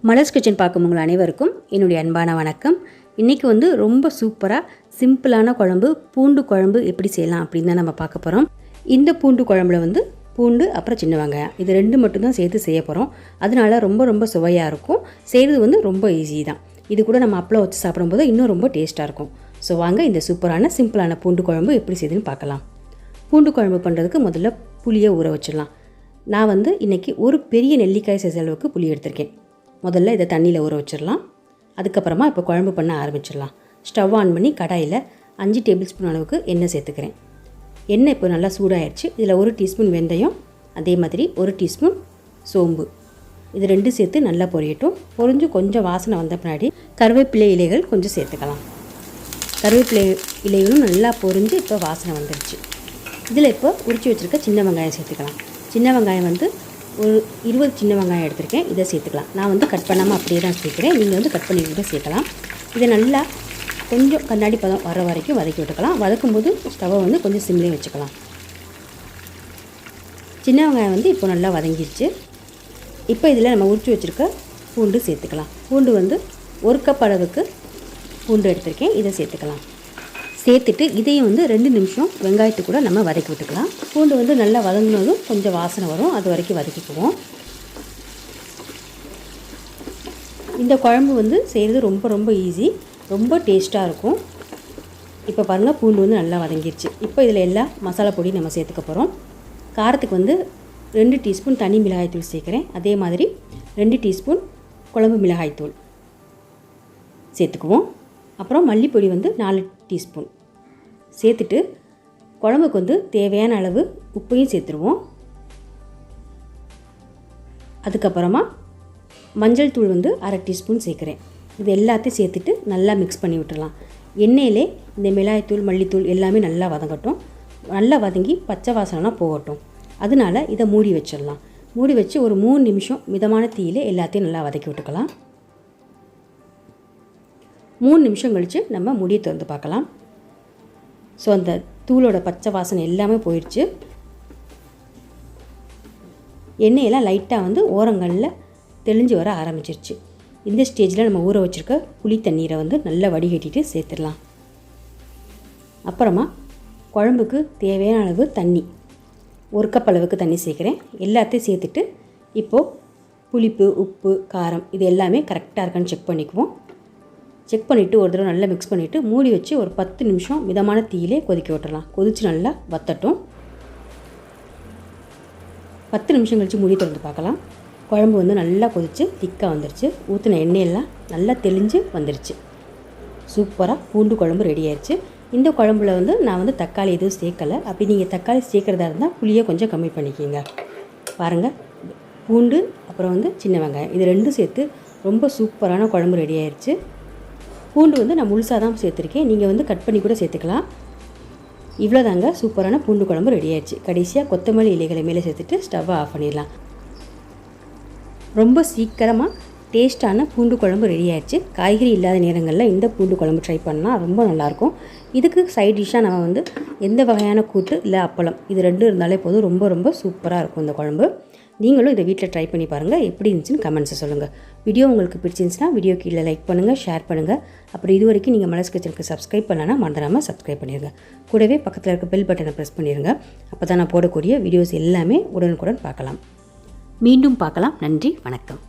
Malar's kitchen பார்க்கும் உங்கள் அனைவருக்கும் என்னுடைய அன்பான வணக்கம். இன்றைக்கி ரொம்ப சூப்பராக சிம்பிளான குழம்பு, பூண்டு குழம்பு எப்படி செய்யலாம் அப்படின்னு தான் நம்ம பார்க்க போகிறோம். இந்த பூண்டு குழம்புல பூண்டு அப்புறம் சின்ன வெங்காயம் இது ரெண்டு மட்டும்தான் சேர்த்து செய்ய போகிறோம். அதனால ரொம்ப சுவையாக இருக்கும். செய்கிறது ரொம்ப ஈஸி தான். இது கூட நம்ம அப்பளம் வச்சு சாப்பிடும்போது இன்னும் ரொம்ப டேஸ்ட்டாக இருக்கும். ஸோ வாங்க இந்த சூப்பரான சிம்பிளான பூண்டு குழம்பு எப்படி செய்யுதுன்னு பார்க்கலாம். பூண்டு குழம்பு பண்ணுறதுக்கு முதல்ல புளியை ஊற வச்சிடலாம். நான் இன்றைக்கி ஒரு பெரிய நெல்லிக்காய் சைஸ் அளவுக்கு புளி எடுத்திருக்கேன். முதல்ல இதை தண்ணியில் ஊற வச்சிடலாம். அதுக்கப்புறமா இப்போ குழம்பு பண்ண ஆரம்பிச்சிடலாம். ஸ்டவ் ஆன் பண்ணி கடாயில் 5 டேபிள் ஸ்பூன் அளவுக்கு எண்ணெய் சேர்த்துக்கிறேன். எண்ணெய் இப்போ நல்லா சூடாகிடுச்சு. இதில் 1 டீஸ்பூன் வெந்தயம், அதே மாதிரி 1 டீஸ்பூன் சோம்பு, இது ரெண்டும் சேர்த்து நல்லா பொரியட்டும். பொரிஞ்சு கொஞ்சம் வாசனை வந்த பின்னாடி கருவேப்பிலை இலைகள் கொஞ்சம் சேர்த்துக்கலாம். கருவேப்பிலை இலைகளும் நல்லா பொரிஞ்சு இப்போ வாசனை வந்துடுச்சு. இதில் இப்போ உரித்து வச்சுருக்க சின்ன வெங்காயம் சேர்த்துக்கலாம். சின்ன வெங்காயம் ஒரு 20 சின்ன வெங்காயம் எடுத்திருக்கேன். இதை சேர்த்துக்கலாம். நான் கட் பண்ணாமல் அப்படியே தான் சேர்க்குறேன். நீங்கள் கட் பண்ணி கூட சேர்க்கலாம். இதை நல்லா கொஞ்சம் கண்ணாடி பதம் வர வரைக்கும் வதக்கி விட்டுக்கலாம். வதக்கும்போது ஸ்டவ்வை கொஞ்சம் சிம்லேயே வச்சுக்கலாம். சின்ன வெங்காயம் இப்போ நல்லா வதங்கிடுச்சு. இப்போ இதில் நம்ம உரித்து வச்சுருக்க பூண்டு சேர்த்துக்கலாம். பூண்டு 1 கப் அளவுக்கு பூண்டு எடுத்திருக்கேன். இதை சேர்த்துக்கலாம். சேர்த்துட்டு இதையும் 2 நிமிஷம் வெங்காயத்தை கூட நம்ம வதக்கி விட்டுக்கலாம். பூண்டு நல்லா வதங்கினதும் கொஞ்சம் வாசனை வரும். அது வரைக்கும் வதக்கிக்குவோம். இந்த குழம்பு செய்கிறது ரொம்ப ஈஸி, ரொம்ப டேஸ்ட்டாக இருக்கும். இப்போ பாருங்கள், பூண்டு நல்லா வதங்கிடுச்சு. இப்போ இதில் எல்லா மசாலா பொடி நம்ம சேர்த்துக்க போகிறோம். காரத்துக்கு 2 டீஸ்பூன் தனி மிளகாய்த்தூள் சேர்க்குறேன். அதே மாதிரி 2 டீஸ்பூன் குழம்பு மிளகாய்த்தூள் சேர்த்துக்குவோம். அப்புறம் மல்லிப்பொடி 4 டீஸ்பூன் சேர்த்துட்டு குழம்புக்கு தேவையான அளவு உப்பையும் சேர்த்துருவோம். அதுக்கப்புறமா மஞ்சள் தூள் 1/2 டீஸ்பூன் சேர்க்குறேன். இது எல்லாத்தையும் சேர்த்துட்டு நல்லா மிக்ஸ் பண்ணி விட்டுடலாம். எண்ணெயிலே இந்த மிளகாய்த்தூள் மல்லித்தூள் எல்லாமே நல்லா வதங்கட்டும். நல்லா வதங்கி பச்சை வாசனைலாம் போகட்டும். அதனால இதை மூடி வச்சிடலாம். மூடி வச்சு ஒரு 3 நிமிஷம் மிதமான தீயில எல்லாத்தையும் நல்லா வதக்கி விட்டுக்கலாம். 3 நிமிஷம் கழித்து நம்ம மூடியை திறந்து பார்க்கலாம். ஸோ அந்த தூளோட பச்சை வாசனை எல்லாமே போயிடுச்சு. எண்ணெயெல்லாம் லைட்டாக ஓரங்களில் தெளிஞ்சு வர ஆரம்பிச்சிருச்சு. இந்த ஸ்டேஜில் நம்ம ஊற வச்சுருக்க புளி தண்ணீரை நல்லா வடிகட்டிட்டு சேர்த்துடலாம். அப்புறமா குழம்புக்கு தேவையான அளவு தண்ணி, 1 கப் அளவுக்கு தண்ணி சேர்க்குறேன். எல்லாத்தையும் சேர்த்துட்டு இப்போது புளிப்பு, உப்பு, காரம் இது எல்லாமே கரெக்டாக இருக்கான்னு செக் பண்ணிக்குவோம். செக் பண்ணிவிட்டு ஒரு தடவை நல்லா மிக்ஸ் பண்ணிவிட்டு மூடி வச்சு ஒரு 10 நிமிஷம் மிதமான தீயிலே கொதிக்க விட்டுறலாம். கொதித்து நல்லா வத்தட்டும். 10 நிமிஷம் கழித்து மூடி திறந்து பார்க்கலாம். குழம்பு நல்லா கொதித்து திக்காக வந்துருச்சு. ஊற்றின எண்ணெயெல்லாம் நல்லா தெளிஞ்சு வந்துருச்சு. சூப்பராக பூண்டு குழம்பு ரெடி ஆயிடுச்சு. இந்த குழம்புல நான் தக்காளி எதுவும் சேர்க்கலை. அப்படி நீங்கள் தக்காளி சேர்க்குறதா இருந்தால் புளியை கொஞ்சம் கம்மி பண்ணிக்கிங்க. பாருங்கள், பூண்டு அப்புறம் சின்ன வெங்காயம் இது ரெண்டும் சேர்த்து ரொம்ப சூப்பரான குழம்பு ரெடி ஆயிடுச்சு. பூண்டு நான் முழுசாக தான் சேர்த்துருக்கேன். நீங்கள் கட் பண்ணி கூட சேர்த்துக்கலாம். இவ்வளோதாங்க, சூப்பரான பூண்டு குழம்பு ரெடி ஆயிடுச்சு. கடைசியாக கொத்தமல்லி இலைகளை மேலே சேர்த்துட்டு ஸ்டவ்வை ஆஃப் பண்ணிடலாம். ரொம்ப சீக்கிரமாக டேஸ்ட்டான பூண்டு குழம்பு ரெடி ஆயிடுச்சு. காய்கறி இல்லாத நேரங்களில் இந்த பூண்டு குழம்பு ட்ரை பண்ணால் ரொம்ப நல்லாயிருக்கும். இதுக்கு சைட் டிஷ்ஷாக நம்ம எந்த வகையான கூட்டு இல்லை அப்பளம் இது ரெண்டும் இருந்தாலே போதும். ரொம்ப சூப்பராக இருக்கும் இந்த குழம்பு. நீங்களும் இதை வீட்டில் ட்ரை பண்ணி பாருங்கள். எப்படி இருந்துச்சுன்னு கமெண்ட்ஸை சொல்லுங்கள். வீடியோ உங்களுக்கு பிடிச்சிருந்துச்சுன்னா வீடியோ கீழே லைக் பண்ணுங்கள், ஷேர் பண்ணுங்கள். அப்புறம் இது வரைக்கும் நீங்கள் மலர்ஸ் கிச்சனுக்கு சப்ஸ்கிரைப் பண்ணலன்னா மறந்துடாமல் சப்ஸ்கிரைப் பண்ணிடுங்க. கூடவே பக்கத்தில் இருக்க பெல் பட்டனை ப்ரெஸ் பண்ணிடுங்க. அப்போ தான் நான் போடக்கூடிய வீடியோஸ் எல்லாமே உடனுக்குடன் பார்க்கலாம். மீண்டும் பார்க்கலாம். நன்றி, வணக்கம்.